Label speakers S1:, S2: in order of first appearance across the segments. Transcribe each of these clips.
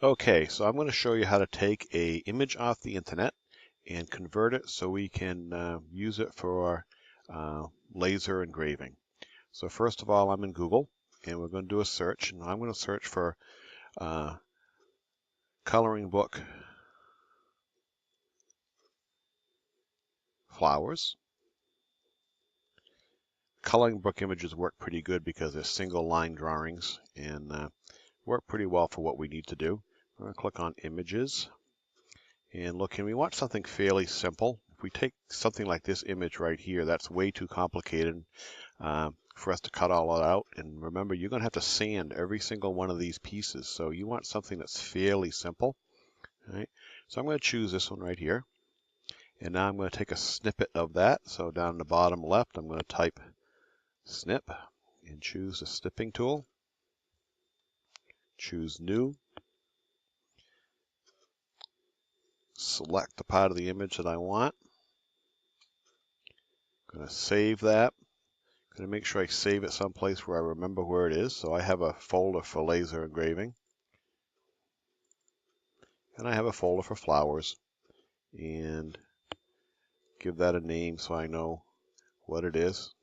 S1: Okay, so I'm going to show you how to take an image off the internet and convert it so we can use it for laser engraving. So first of all, I'm in Google and we're going to do a search, and I'm going to search for coloring book flowers. Coloring book images work pretty good because they're single line drawings and work pretty well for what we need to do. I'm going to click on images and look, and we want something fairly simple. If we take something like this image right here, that's way too complicated for us to cut all that out. And remember, you're going to have to sand every single one of these pieces. So you want something that's fairly simple. All right? So I'm going to choose this one right here. And now I'm going to take a snippet of that. So down in the bottom left, I'm going to type snip and choose the snipping tool. Choose new. Select the part of the image that I want. I'm going to save that. I'm going to make sure I save it someplace where I remember where it is. So I have a folder for laser engraving. And I have a folder for flowers. And give that a name so I know what it is.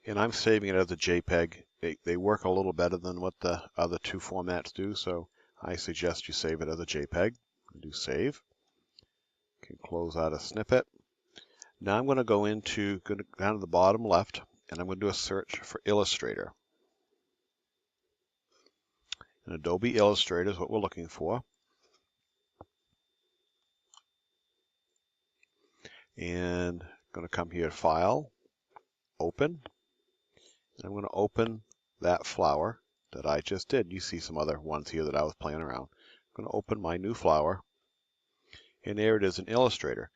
S1: And I'm saving it as a JPEG. They work a little better than what the other two formats do, so I suggest you save it as a JPEG. Do save. You can close out a snippet. Now I'm going to go down to the bottom left, and I'm going to do a search for Illustrator. And Adobe Illustrator is what we're looking for. And I'm going to come here, File, Open. And I'm going to open that flower that I just did. You see some other ones here that I was playing around. I'm going to open my new flower. And there it is in Illustrator.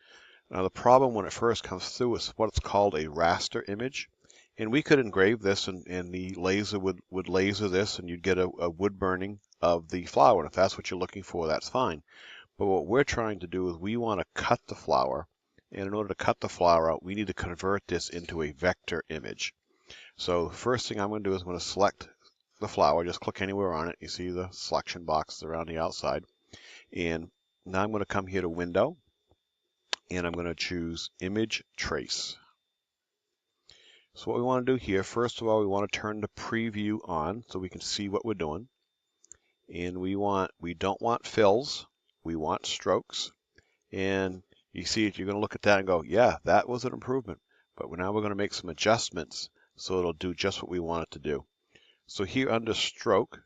S1: Now the problem when it first comes through is what's called a raster image. And we could engrave this and the laser would laser this and you'd get a wood burning of the flower. And if that's what you're looking for, that's fine. But what we're trying to do is we want to cut the flower. And in order to cut the flower out, we need to convert this into a vector image. So the first thing I'm going to do is I'm going to select the flower. Just click anywhere on it. You see the selection boxes around the outside. And now I'm going to come here to Window. And I'm going to choose Image Trace. So what we want to do here, first of all, we want to turn the preview on so we can see what we're doing. And we don't want fills, we want strokes. And you see it, you're going to look at that and go, yeah, that was an improvement. But now we're going to make some adjustments so it'll do just what we want it to do. So here under stroke,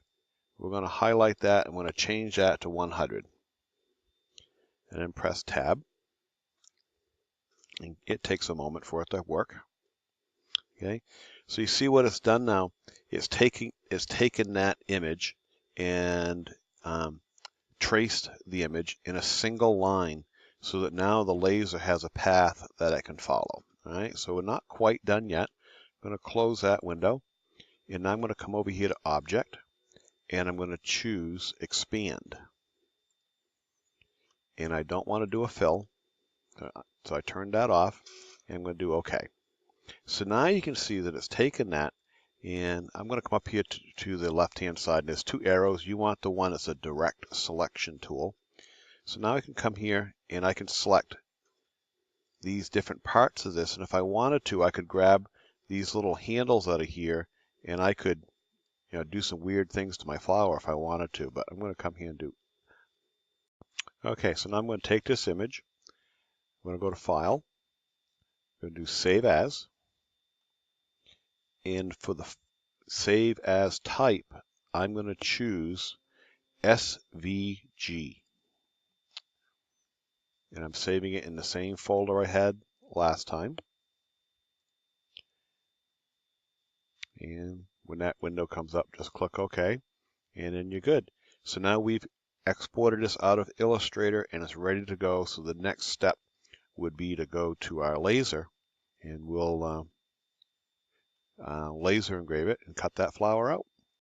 S1: we're going to highlight that and we're going to change that to 100. And then press Tab. And it takes a moment for it to work. Okay, so you see what it's done now. It's taken that image and traced the image in a single line so that now the laser has a path that it can follow. All right, so we're not quite done yet. I'm going to close that window, and now I'm going to come over here to Object, and I'm going to choose Expand. And I don't want to do a fill, so I turned that off, and I'm going to do OK. So now you can see that it's taken that, and I'm going to come up here to the left-hand side. And there's two arrows. You want the one that's a direct selection tool. So now I can come here and I can select these different parts of this. And if I wanted to, I could grab these little handles out of here, and I could, do some weird things to my flower if I wanted to. But I'm going to come here and do. Okay, so now I'm going to take this image. I'm going to go to File. I'm going to do Save As. And for the Save As type, I'm going to choose SVG. And I'm saving it in the same folder I had last time. And when that window comes up, just click OK, and then you're good. So now we've exported this out of Illustrator and it's ready to go. So the next step would be to go to our laser, and we'll laser engrave it and cut that flower out.